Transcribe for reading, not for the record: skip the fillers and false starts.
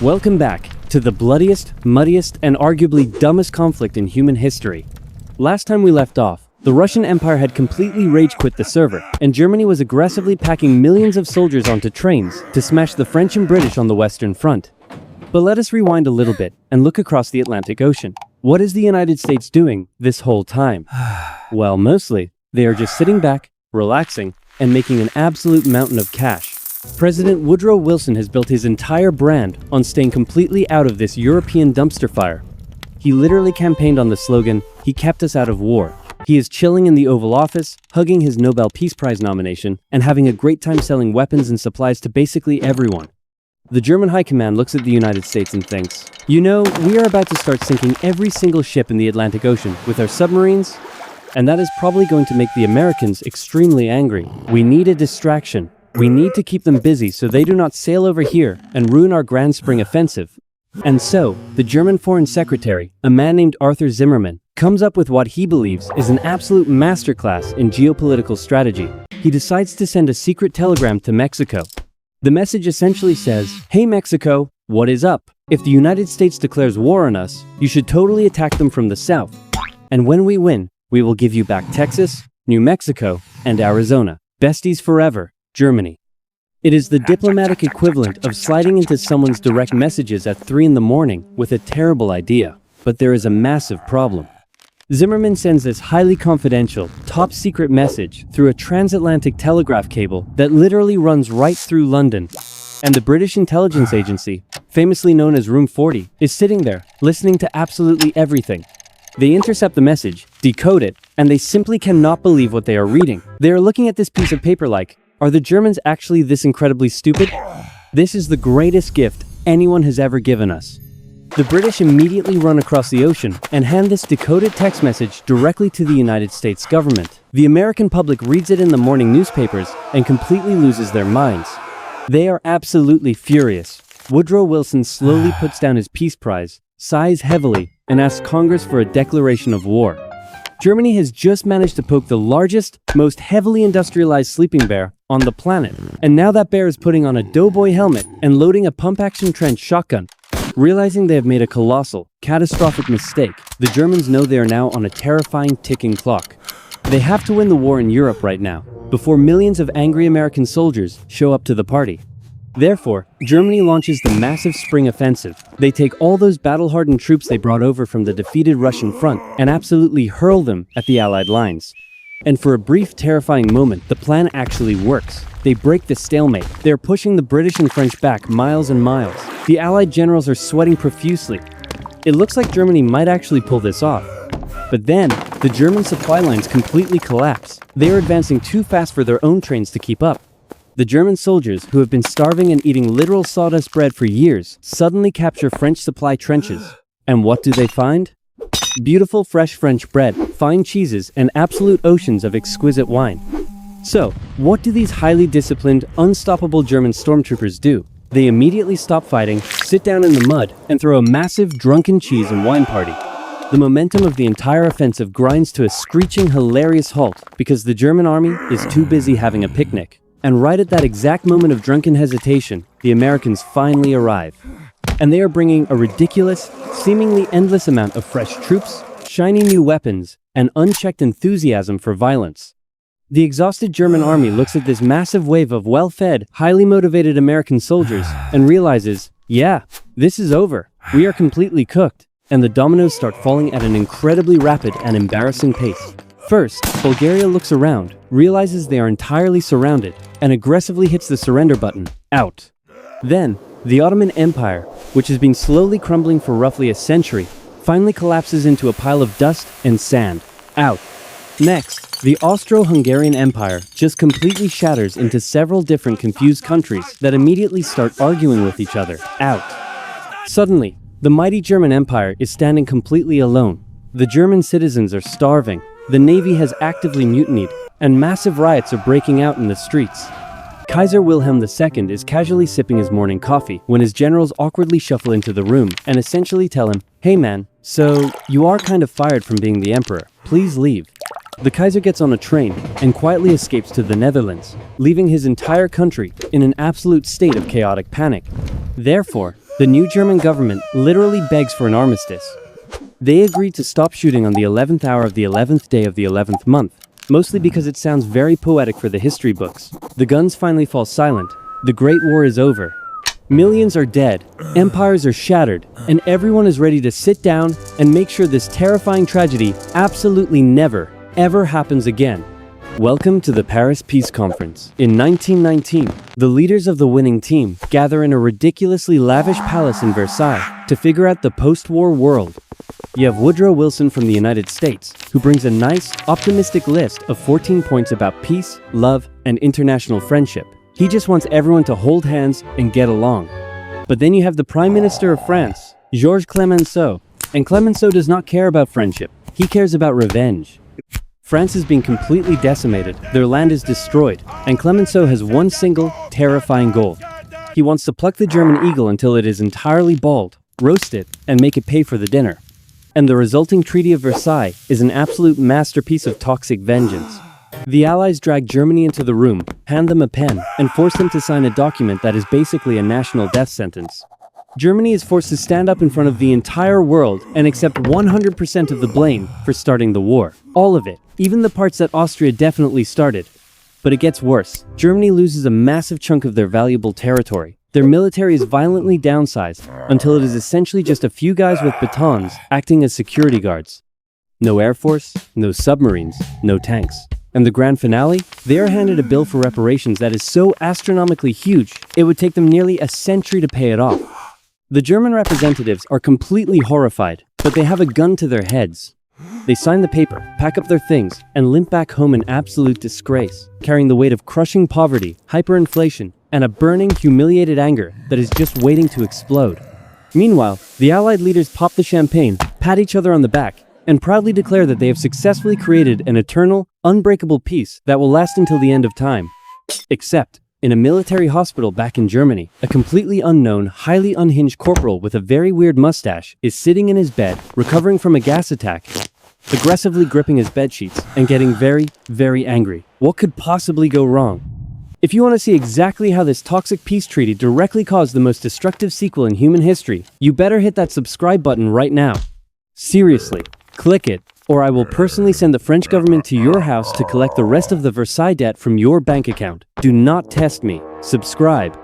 Welcome back to the bloodiest, muddiest, and arguably dumbest conflict in human history. Last time we left off, the Russian Empire had completely rage-quit the server, and Germany was aggressively packing millions of soldiers onto trains to smash the French and British on the Western Front. But let us rewind a little bit and look across the Atlantic Ocean. What is the United States doing this whole time? Well, mostly, they are just sitting back, relaxing, and making an absolute mountain of cash. President Woodrow Wilson has built his entire brand on staying completely out of this European dumpster fire. He literally campaigned on the slogan, "He kept us out of war." He is chilling in the Oval Office, hugging his Nobel Peace Prize nomination, and having a great time selling weapons and supplies to basically everyone. The German High Command looks at the United States and thinks, you know, we are about to start sinking every single ship in the Atlantic Ocean with our submarines, and that is probably going to make the Americans extremely angry. We need a distraction. We need to keep them busy so they do not sail over here and ruin our Grand Spring offensive. And so, the German Foreign Secretary, a man named Arthur Zimmermann, comes up with what he believes is an absolute masterclass in geopolitical strategy. He decides to send a secret telegram to Mexico. The message essentially says, "Hey Mexico, what is up? If the United States declares war on us, you should totally attack them from the south. And when we win, we will give you back Texas, New Mexico, and Arizona. Besties forever. Germany." It is the diplomatic equivalent of sliding into someone's direct messages at 3 in the morning with a terrible idea. But there is a massive problem. Zimmermann sends this highly confidential, top-secret message through a transatlantic telegraph cable that literally runs right through London. And the British intelligence agency, famously known as Room 40, is sitting there, listening to absolutely everything. They intercept the message, decode it, and they simply cannot believe what they are reading. They are looking at this piece of paper like, are the Germans actually this incredibly stupid? This is the greatest gift anyone has ever given us. The British immediately run across the ocean and hand this decoded text message directly to the United States government. The American public reads it in the morning newspapers and completely loses their minds. They are absolutely furious. Woodrow Wilson slowly puts down his Peace Prize, sighs heavily, and asks Congress for a declaration of war. Germany has just managed to poke the largest, most heavily industrialized sleeping bear on the planet, and now that bear is putting on a doughboy helmet and loading a pump-action trench shotgun. Realizing they have made a colossal, catastrophic mistake, the Germans know they are now on a terrifying ticking clock. They have to win the war in Europe right now, before millions of angry American soldiers show up to the party. Therefore, Germany launches the massive spring offensive. They take all those battle-hardened troops they brought over from the defeated Russian front and absolutely hurl them at the Allied lines. And for a brief, terrifying moment, the plan actually works. They break the stalemate. They're pushing the British and French back miles and miles. The Allied generals are sweating profusely. It looks like Germany might actually pull this off. But then, the German supply lines completely collapse. They are advancing too fast for their own trains to keep up. The German soldiers, who have been starving and eating literal sawdust bread for years, suddenly capture French supply trenches. And what do they find? Beautiful fresh French bread, fine cheeses, and absolute oceans of exquisite wine. So, what do these highly disciplined, unstoppable German stormtroopers do? They immediately stop fighting, sit down in the mud, and throw a massive drunken cheese and wine party. The momentum of the entire offensive grinds to a screeching, hilarious halt because the German army is too busy having a picnic. And right at that exact moment of drunken hesitation, the Americans finally arrive. And they are bringing a ridiculous, seemingly endless amount of fresh troops, shiny new weapons, and unchecked enthusiasm for violence. The exhausted German army looks at this massive wave of well-fed, highly motivated American soldiers and realizes, yeah, this is over. We are completely cooked. And the dominoes start falling at an incredibly rapid and embarrassing pace. First, Bulgaria looks around, realizes they are entirely surrounded, and aggressively hits the surrender button, out. Then, the Ottoman Empire, which has been slowly crumbling for roughly a century, finally collapses into a pile of dust and sand, out. Next, the Austro-Hungarian Empire just completely shatters into several different confused countries that immediately start arguing with each other, out. Suddenly, the mighty German Empire is standing completely alone. The German citizens are starving, the Navy has actively mutinied, and massive riots are breaking out in the streets. Kaiser Wilhelm II is casually sipping his morning coffee when his generals awkwardly shuffle into the room and essentially tell him, "Hey man, so you are kind of fired from being the emperor. Please leave." The Kaiser gets on a train and quietly escapes to the Netherlands, leaving his entire country in an absolute state of chaotic panic. Therefore, the new German government literally begs for an armistice. They agreed to stop shooting on the 11th hour of the 11th day of the 11th month, mostly because it sounds very poetic for the history books. The guns finally fall silent. The Great War is over. Millions are dead, empires are shattered, and everyone is ready to sit down and make sure this terrifying tragedy absolutely never, ever happens again. Welcome to the Paris Peace Conference. In 1919, the leaders of the winning team gather in a ridiculously lavish palace in Versailles to figure out the post-war world. You have Woodrow Wilson from the United States, who brings a nice, optimistic list of 14 points about peace, love, and international friendship. He just wants everyone to hold hands and get along. But then you have the Prime Minister of France, Georges Clemenceau. And Clemenceau does not care about friendship. He cares about revenge. France is being completely decimated, their land is destroyed, and Clemenceau has one single, terrifying goal. He wants to pluck the German eagle until it is entirely bald, roast it, and make it pay for the dinner. And the resulting Treaty of Versailles is an absolute masterpiece of toxic vengeance. The Allies drag Germany into the room, hand them a pen, and force them to sign a document that is basically a national death sentence. Germany is forced to stand up in front of the entire world and accept 100% of the blame for starting the war. All of it, even the parts that Austria definitely started. But it gets worse. Germany loses a massive chunk of their valuable territory. Their military is violently downsized until it is essentially just a few guys with batons acting as security guards. No air force, no submarines, no tanks. And the grand finale? They are handed a bill for reparations that is so astronomically huge, it would take them nearly a century to pay it off. The German representatives are completely horrified, but they have a gun to their heads. They sign the paper, pack up their things, and limp back home in absolute disgrace, carrying the weight of crushing poverty, hyperinflation, and a burning, humiliated anger that is just waiting to explode. Meanwhile, the Allied leaders pop the champagne, pat each other on the back, and proudly declare that they have successfully created an eternal, unbreakable peace that will last until the end of time. Except, in a military hospital back in Germany, a completely unknown, highly unhinged corporal with a very weird mustache is sitting in his bed, recovering from a gas attack, aggressively gripping his bedsheets, and getting very, very angry. What could possibly go wrong? If you want to see exactly how this toxic peace treaty directly caused the most destructive sequel in human history, you better hit that subscribe button right now. Seriously, click it, or I will personally send the French government to your house to collect the rest of the Versailles debt from your bank account. Do not test me. Subscribe.